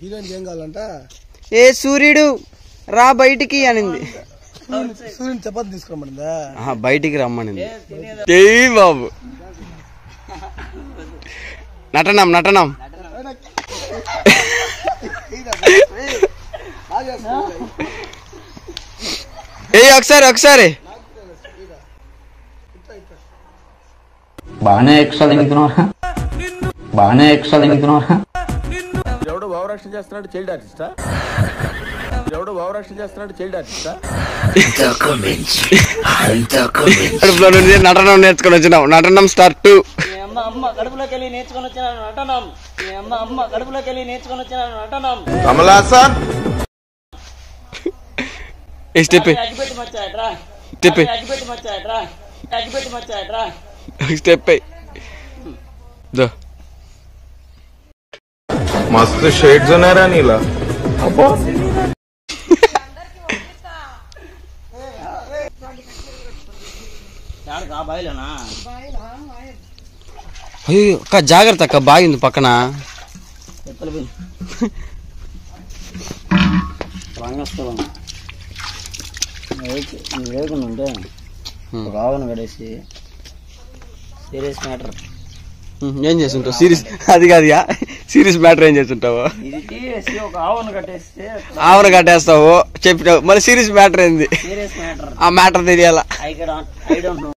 Heroine ఏం కావాలంట? ఏ సూర్యుడు రా బయటికి అనింది. సూర్యుని చపాతి తీసుకురమ్మనిందా? బయటికి రమ్మనింది. బాబు నటనం నటనం. ఒకసారి ఒకసారి బాగానే ఎక్స్ట్రా తింటున్నారా? బాగానే ఎక్స్ట్రా తింటున్నారా? ఎవడో భావరక్షణ చేస్తున్నాడు చైల్డ్ ఆర్టిస్టా? ఎవడో భావరక్షణ చేస్తున్నాడు చైల్డ్ ఆర్టిస్టా? నటనం నేర్చుకొని వచ్చినావు. నటనం స్టార్ట్ 2. కడుపులోకి వెళ్ళి నేర్చుకొని వచ్చిన నటనం. అమ్మ కడుపులోకి వెళ్ళి నేర్చుకొని వచ్చిన నటనం. కమలాసన్ స్టెప్ అగ్గిపెట్టి మచ్చాడ్రా. స్టెప్ అగ్గిపెట్టి మచ్చాడ్రా. అగ్గిపెట్టి మచ్చాడ్రా. స్టెప్ मस्त शेड्स होणार नीला అయ్యో అక్క జాగ్రత్త అక్క, బాగింది పక్కన. వేగుంటే రావను కడేసి సీరియస్ మ్యాటర్ ఏం చేస్తుంటావు? సీరియస్ అది కాదుగా, సీరియస్ మ్యాటర్ ఏం చేస్తుంటావు? ఇది తీసి ఒక ఆవును కట్టేస్తే ఆవును కట్టేస్తావు చెప్పినావు, మరి సీరియస్ మ్యాటర్ ఏంది? సీరియస్ మ్యాటర్ ఆ మ్యాటర్ తెలియాలా? I don't no.